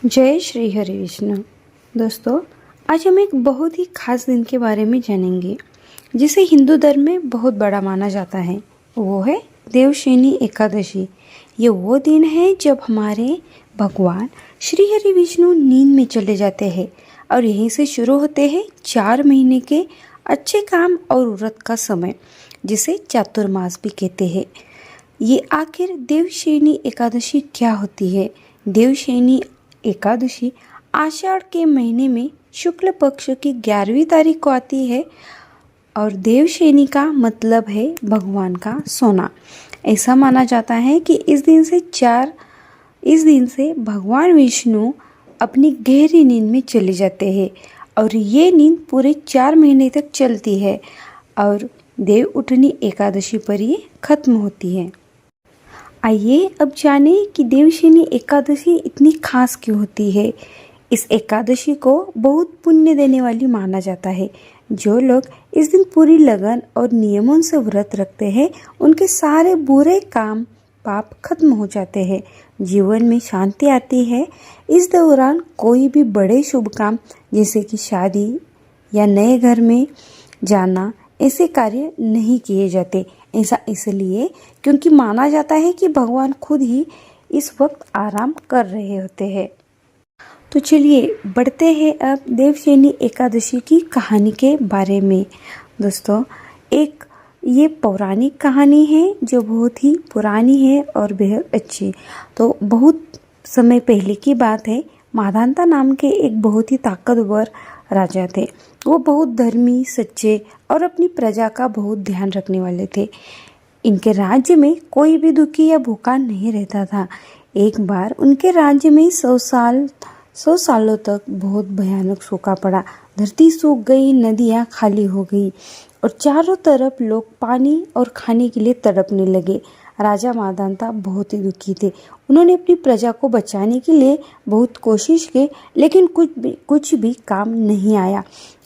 जय श्री हरि विष्णु। दोस्तों, आज हम एक बहुत ही खास दिन के बारे में जानेंगे जिसे हिंदू धर्म में बहुत बड़ा माना जाता है। वो है देवशयनी एकादशी। ये वो दिन है जब हमारे भगवान श्री हरि विष्णु नींद में चले जाते हैं और यहीं से शुरू होते हैं 4 महीने के अच्छे काम और व्रत का समय, जिसे चातुर्मास भी कहते हैं। ये आखिर देवशयनी एकादशी क्या होती है? देवशयनी एकादशी आषाढ़ के महीने में शुक्ल पक्ष की 11वीं तारीख को आती है और देवशयनी का मतलब है भगवान का सोना। ऐसा माना जाता है कि इस दिन से भगवान विष्णु अपनी गहरी नींद में चले जाते हैं और ये नींद पूरे 4 महीने तक चलती है और देव उठनी एकादशी पर ये खत्म होती है। आइए अब जाने कि देवशयनी एकादशी इतनी खास क्यों होती है। इस एकादशी को बहुत पुण्य देने वाली माना जाता है। जो लोग इस दिन पूरी लगन और नियमों से व्रत रखते हैं, उनके सारे बुरे काम पाप खत्म हो जाते हैं, जीवन में शांति आती है। इस दौरान कोई भी बड़े शुभ काम जैसे कि शादी या नए घर में जाना, ऐसे कार्य नहीं किए जाते। ऐसा इसलिए क्योंकि माना जाता है कि भगवान खुद ही इस वक्त आराम कर रहे होते हैं। तो चलिए बढ़ते हैं अब देवशयनी एकादशी की कहानी के बारे में। दोस्तों, एक ये पौराणिक कहानी है जो बहुत ही पुरानी है और बेहद अच्छी। तो बहुत समय पहले की बात है। माधांता नाम के एक बहुत ही ताकतवर राजा थे। वो बहुत धर्मी, सच्चे और अपनी प्रजा का बहुत ध्यान रखने वाले थे। इनके राज्य में कोई भी दुखी या भूखा नहीं रहता था। एक बार उनके राज्य में 100 सालों तक बहुत भयानक सूखा पड़ा। धरती सूख गई, नदियाँ खाली हो गई और चारों तरफ लोग पानी और खाने के लिए तड़पने लगे। राजा माधांता बहुत ही दुखी थे। उन्होंने अपनी प्रजा को बचाने के लिए बहुत कोशिश की, लेकिन कुछ भी काम नहीं आया।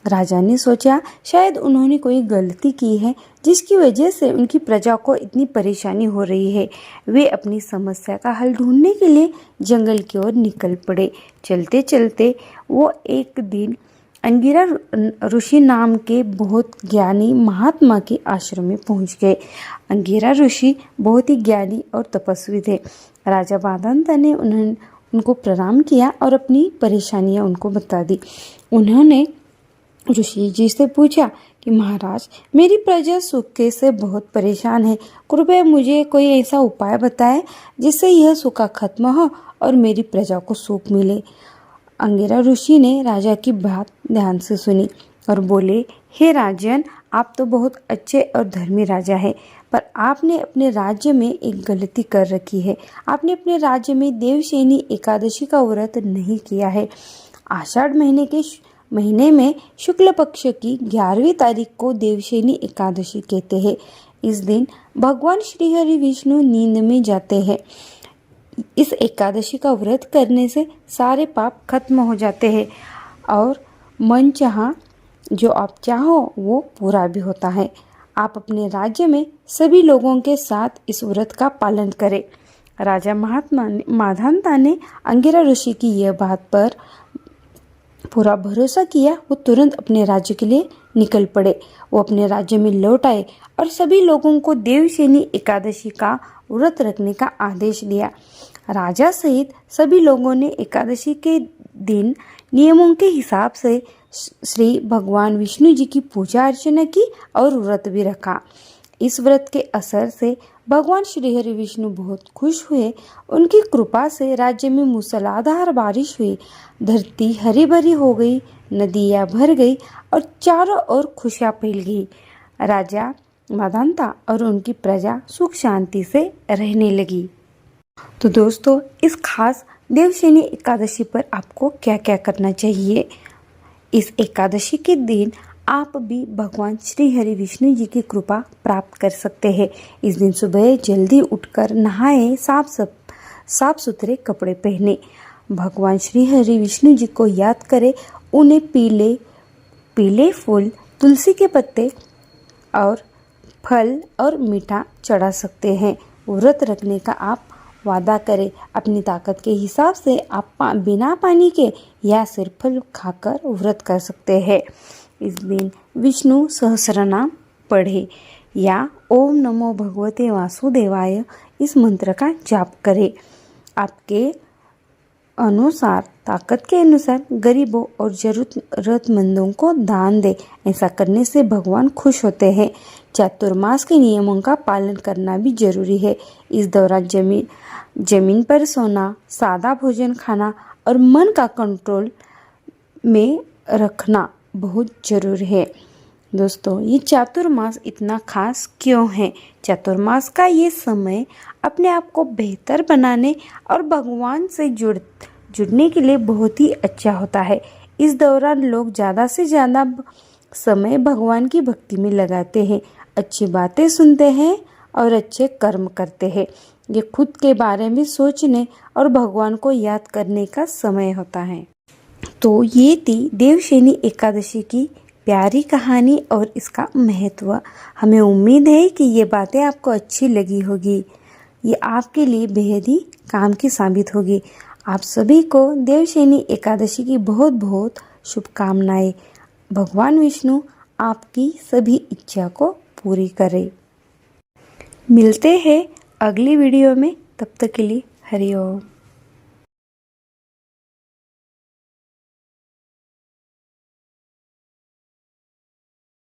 राजा ने सोचा शायद उन्होंने कोई गलती की है जिसकी वजह से उनकी प्रजा को इतनी परेशानी हो रही है। वे अपनी समस्या का हल ढूंढने के लिए जंगल की ओर निकल पड़े। चलते चलते वो एक दिन अंगिरा ऋषि नाम के बहुत ज्ञानी महात्मा के आश्रम में पहुंच गए। अंगिरा ऋषि बहुत ही ज्ञानी और तपस्वी थे। राजा माधांता ने उनको प्रणाम किया और अपनी परेशानियां उनको बता दी। उन्होंने ऋषि जी से पूछा कि महाराज, मेरी प्रजा सूखे से बहुत परेशान है। कृपया मुझे कोई ऐसा उपाय बताएं जिससे यह सूखा खत्म हो और मेरी प्रजा को सूख मिले। अंगिरा ऋषि ने राजा की बात ध्यान से सुनी और बोले, हे राजन, आप तो बहुत अच्छे और धर्मी राजा हैं, पर आपने अपने राज्य में एक गलती कर रखी है। आपने अपने राज्य में देवशयनी एकादशी का व्रत नहीं किया है। आषाढ़ महीने में शुक्ल पक्ष की 11वीं तारीख को देवशयनी एकादशी कहते हैं। इस दिन भगवान श्री हरि विष्णु नींद में जाते हैं। इस एकादशी का व्रत करने से सारे पाप खत्म हो जाते हैं और मन चाहा जो आप चाहो वो पूरा भी होता है। आप अपने राज्य में सभी लोगों के साथ इस व्रत का पालन करें। राजा माधांता ने अंगिरा ऋषि की यह बात पर पूरा भरोसा किया। वो तुरंत अपने राज्य के लिए निकल पड़े। वो अपने राज्य में लौट आए और सभी लोगों को देवशयनी एकादशी का व्रत रखने का आदेश दिया। राजा सहित सभी लोगों ने एकादशी के दिन नियमों के हिसाब से श्री भगवान विष्णु जी की पूजा अर्चना की और व्रत भी रखा। इस व्रत के असर से भगवान श्री हरि विष्णु बहुत खुश हुए। उनकी कृपा से राज्य में मूसलाधार बारिश हुई, धरती हरी भरी हो गई, नदियाँ भर गई और चारों ओर खुशियाँ फैल गई। राजा माधांता और उनकी प्रजा सुख शांति से रहने लगी। तो दोस्तों, इस खास देवशयनी एकादशी पर आपको क्या क्या करना चाहिए? इस एकादशी के दिन आप भी भगवान श्री हरि विष्णु जी की कृपा प्राप्त कर सकते हैं। इस दिन सुबह जल्दी उठकर नहाएं, साफ सुथरे कपड़े पहने, भगवान श्री हरि विष्णु जी को याद करें, उन्हें पीले फूल, तुलसी के पत्ते और फल और मीठा चढ़ा सकते हैं। व्रत रखने का आप वादा करें। अपनी ताकत के हिसाब से आप बिना पानी के या सिर्फ फल खाकर व्रत कर सकते हैं। इस दिन विष्णु सहस्रनाम पढ़े या ओम नमो भगवते वासुदेवाय इस मंत्र का जाप करें। आपके अनुसार, ताकत के अनुसार गरीबों और जरूरतमंदों को दान दे। ऐसा करने से भगवान खुश होते हैं। चातुर्मास के नियमों का पालन करना भी जरूरी है। इस दौरान जमीन पर सोना, सादा भोजन खाना और मन का कंट्रोल में रखना बहुत जरूरी है। दोस्तों, ये चातुर्मास इतना खास क्यों है? चातुर्मास का ये समय अपने आप को बेहतर बनाने और भगवान से जुड़ने के लिए बहुत ही अच्छा होता है। इस दौरान लोग ज़्यादा से ज़्यादा समय भगवान की भक्ति में लगाते हैं, अच्छी बातें सुनते हैं और अच्छे कर्म करते हैं। ये खुद के बारे में सोचने और भगवान को याद करने का समय होता है। तो ये थी देवशयनी एकादशी की प्यारी कहानी और इसका महत्व। हमें उम्मीद है कि ये बातें आपको अच्छी लगी होगी। ये आपके लिए बेहद ही काम की साबित होगी। आप सभी को देवशयनी एकादशी की बहुत बहुत शुभकामनाएं। भगवान विष्णु आपकी सभी इच्छा को पूरी करे। मिलते हैं अगली वीडियो में, तब तक के लिए हरि ओम।